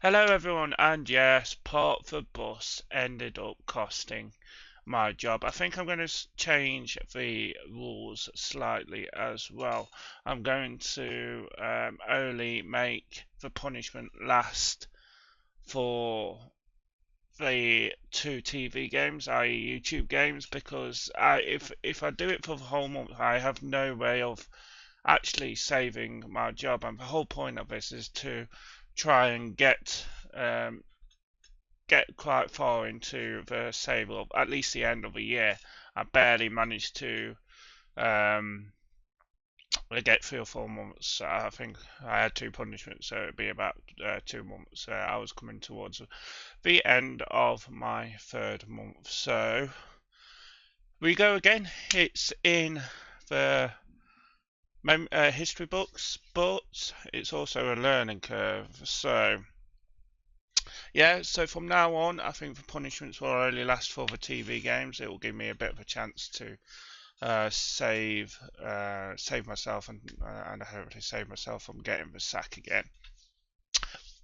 Hello everyone, and yes, part for bus ended up costing my job. I think I'm going to change the rules slightly as well. I'm going to only make the punishment last for the two TV games, i.e. YouTube games, because if I do it for the whole month, I have no way of actually saving my job, and the whole point of this is to try and um, get quite far into the save of at least the end of the year. I barely managed to um, get 3 or 4 months. I think I had two punishments, so it'd be about 2 months. I was coming towards the end of my third month. So we go again. It's in the history books, but it's also a learning curve. So yeah, so from now on, I think the punishments will only last for the TV games. It will give me a bit of a chance to save myself and hopefully save myself from getting the sack again.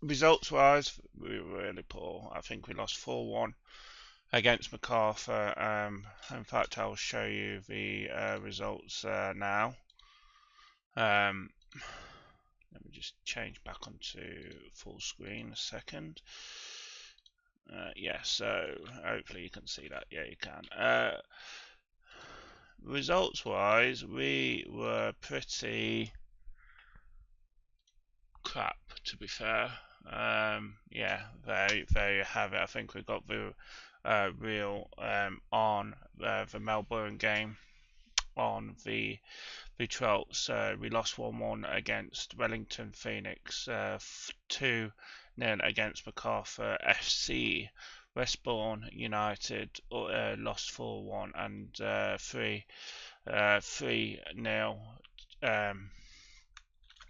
Results wise, we were really poor. I think we lost 4-1 against MacArthur. In fact, I'll show you the results now. Let me just change back onto full screen a second. Yeah, so hopefully you can see that. Yeah, you can. Results wise, we were pretty crap, to be fair. Yeah, there you have it. I think we got the real on the Melbourne game on the 12th. So we lost 1-1 against Wellington Phoenix, 2-0 against MacArthur FC. Westbourne United lost 4-1 and 3-0.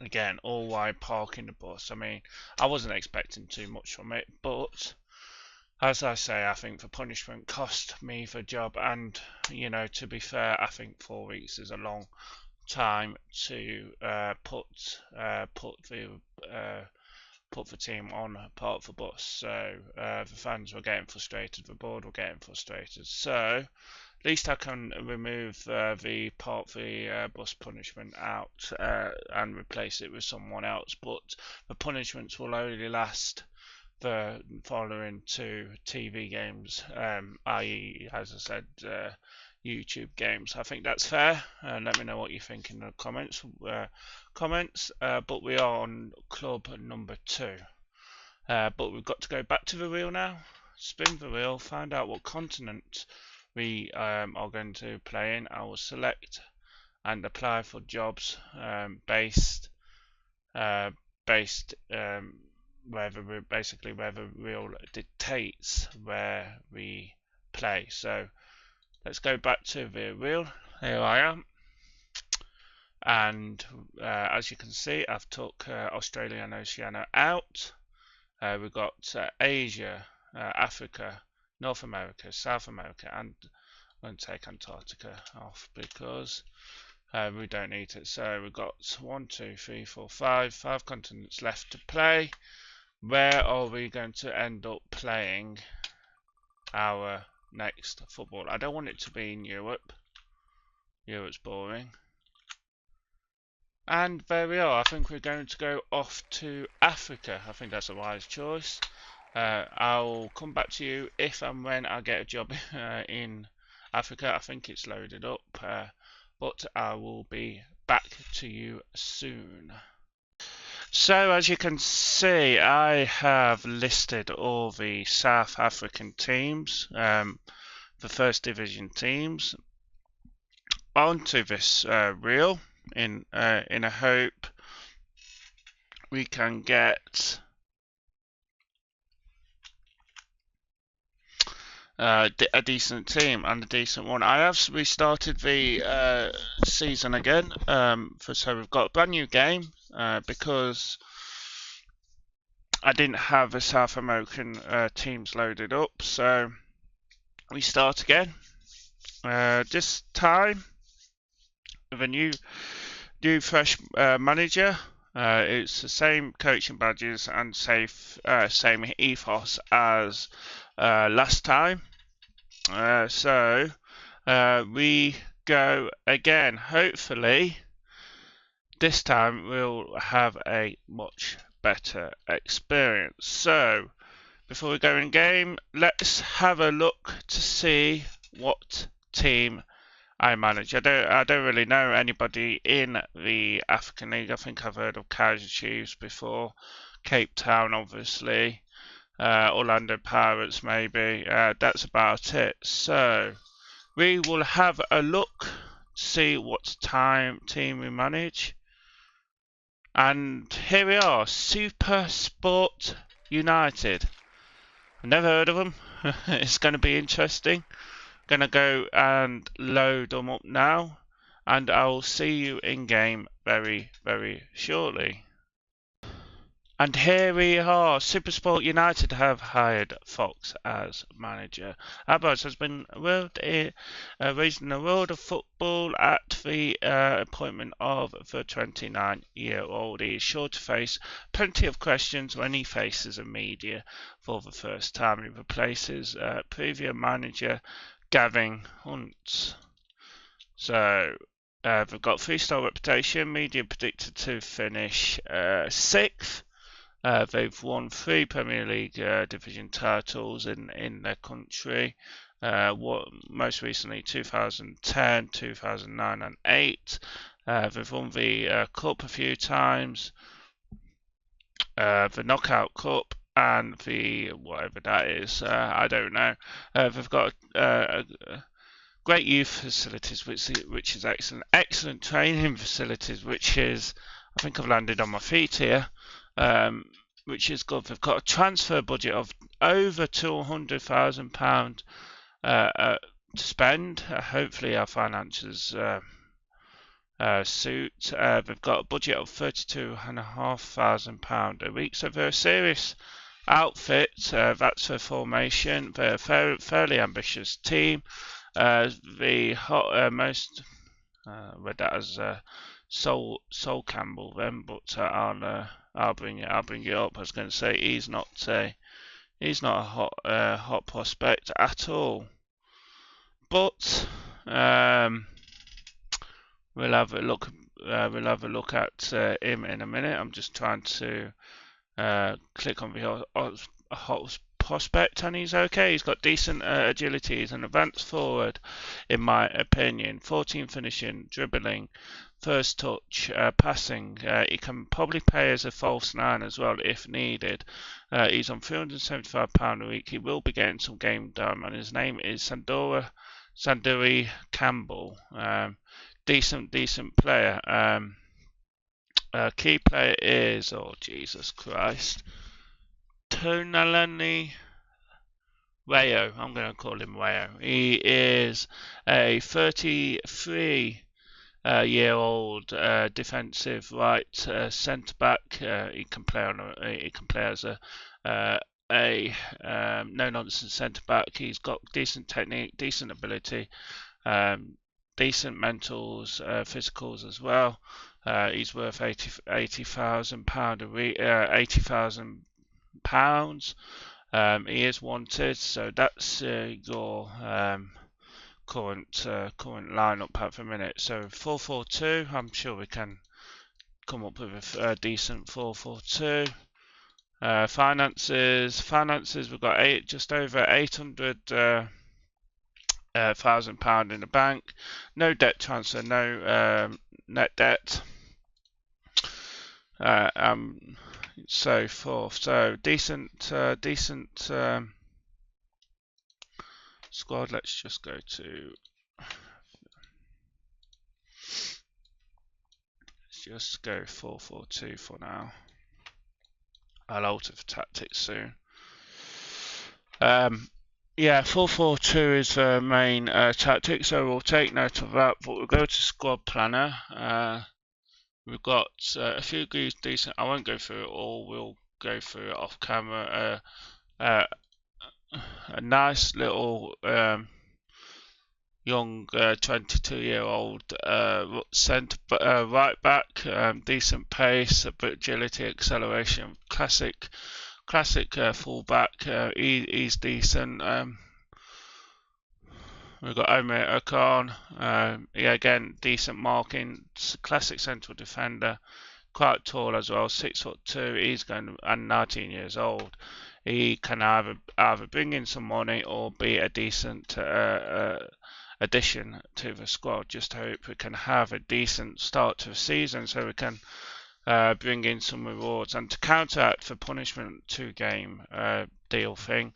Again, all while parking the bus. I mean, I wasn't expecting too much from it, but as I say, I think the punishment cost me the job, and to be fair, I think 4 weeks is a long time to put the team on part of the bus. So the fans were getting frustrated, the board were getting frustrated. So at least I can remove the part of the bus punishment out and replace it with someone else. But the punishments will only last the following two TV games, i.e., as I said, YouTube games. I think that's fair. Let me know what you think in the comments. But we are on club number 2. But we've got to go back to the wheel now. Spin the wheel. Find out what continent we are going to play in. I will select and apply for jobs based where the wheel dictates where we play. So let's go back to the wheel. Here I am, and as you can see, I've took Australia and Oceania out. We've got Asia, Africa, North America, South America, and I'm going to take Antarctica off because we don't need it. So we've got 1, 2, 3, 4, 5 continents left to play. Where are we going to end up playing our next football? I don't want it to be in Europe. Europe's boring. And there we are. I think we're going to go off to Africa. I think that's a wise choice. I'll come back to you if and when I get a job in Africa. I think it's loaded up, but I will be back to you soon. So as you can see, I have listed all the South African teams, the first division teams, onto this reel in a hope we can get a decent team and a decent one. I have restarted the season again, so we've got a brand new game because I didn't have the South American teams loaded up. So we start again. This time with a new fresh manager. It's the same coaching badges and same ethos as last time. So we go again. Hopefully, this time we'll have a much better experience. So, before we go in game, let's have a look to see what team I manage. I don't really know anybody in the African League. I think I've heard of Kaiser Chiefs before, Cape Town obviously, Orlando Pirates maybe. That's about it. So we will have a look to see what team we manage. And here we are, Super Sport United. I've never heard of them. It's going to be interesting. Gonna go and load them up now, and I'll see you in game very, very shortly. And here we are. Supersport United have hired Fox as manager. Abbas has been raised in the world of football at the appointment of the 29-year-old. He is sure to face plenty of questions when he faces the media for the first time. He replaces previous manager Gavin Hunt. So they've got 3-star reputation. Media predicted to finish 6th. They've won 3 Premier League division titles in their country. Most recently 2010, 2009 and 8. They've won the Cup a few times, the Knockout Cup and the whatever that is, I don't know. They've got great youth facilities, which is excellent training facilities, which is, I think I've landed on my feet here. Which is good. They've got a transfer budget of over £200,000 to spend. Hopefully our finances suit. They've got a budget of £32,500 a week, so they're a serious outfit. That's their formation. They're a fairly ambitious team. Most read that as Sol Campbell then, but I'll bring it up. I was going to say he's not a hot prospect at all, but we'll have a look. We'll have a look at him in a minute. I'm just trying to click on the hot prospect, and he's okay. He's got decent agility. He's an advanced forward, in my opinion. 14 finishing, dribbling, first touch, passing. He can probably play as a false 9 as well if needed. He's on £375 a week. He will be getting some game time, and his name is Sanduri Campbell. Decent player. Key player is, oh Jesus Christ, Tonalani Rayo. I'm going to call him Rayo. He is a 33-year-old defensive right centre back. He can play as a no nonsense centre back. He's got decent technique, decent ability, decent mentals, physicals as well. He's worth £80,000 a week. £80,000. He is wanted, so that's your current lineup at the minute. So 4-4-2. I'm sure we can come up with a decent 4-4-2. Finances. We've got just over £800,000 in the bank. No debt transfer. No net debt. So forth. So decent squad. Let's just go to. Let's just go 4-4-2 for now. I'll alter the tactics soon. Yeah, 4-4-2 is the main tactic, so we'll take note of that. But we'll go to squad planner. We've got a few decent. I won't go through it all. We'll go through it off camera. A nice little young 22-year-old right back. Decent pace, a bit agility, acceleration. Classic fullback. He's decent. We've got Omer Okan. Yeah, again, decent marking. Classic central defender. Quite tall as well, 6'2". He's going and 19 years old. He can either bring in some money or be a decent addition to the squad. Just hope we can have a decent start to the season so we can bring in some rewards. And to counteract the punishment 2-game deal thing,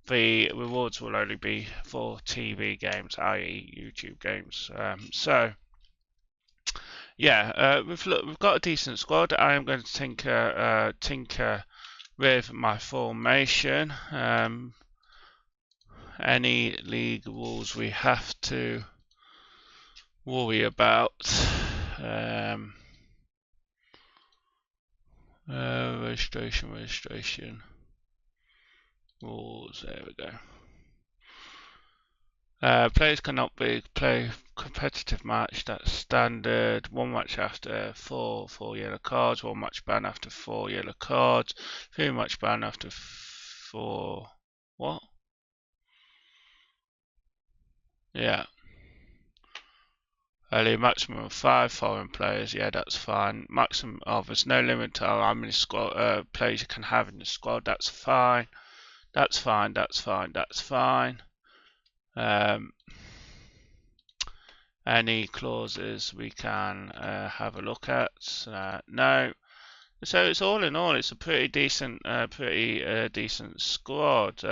the rewards will only be for TV games, i.e. YouTube games. Yeah, we've got a decent squad. I am going to tinker with my formation. Any league rules we have to worry about. Registration rules. There we go. Players cannot play competitive match. That's standard. 1 match after 4 yellow cards. 1 match ban after 4 yellow cards. 3 match ban after 4. What? Yeah. Early maximum of 5 foreign players. Yeah, that's fine. Maximum. Oh, there's no limit to how many squad players you can have in the squad. That's fine. That's fine. Any clauses we can have a look at? No. So it's all in all, it's a pretty decent squad.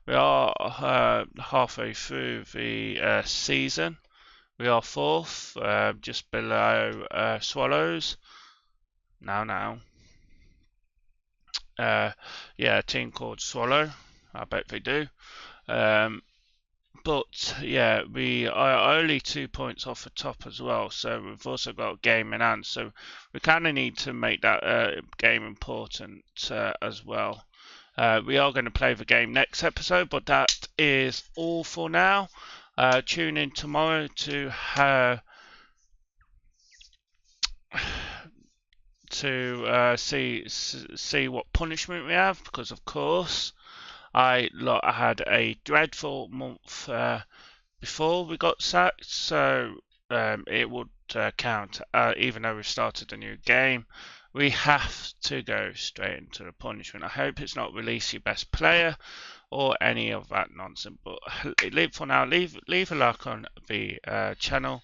We are halfway through the season. We are 4th, just below Swallows. Now. Yeah, a team called Swallow. I bet they do. But yeah, we are only 2 points off the top as well, so we've also got a game in hand, so we kind of need to make that game important as well. We are going to play the game next episode, but that is all for now. Tune in tomorrow to see what punishment we have, because of course I had a dreadful month before we got sacked, so it would count. Even though we've started a new game, we have to go straight into the punishment. I hope it's not release your best player or any of that nonsense. But for now, leave a like on the channel.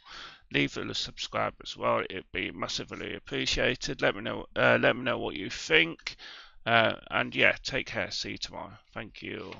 Leave a subscribe as well. It'd be massively appreciated. Let me know what you think. And yeah, take care. See you tomorrow. Thank you.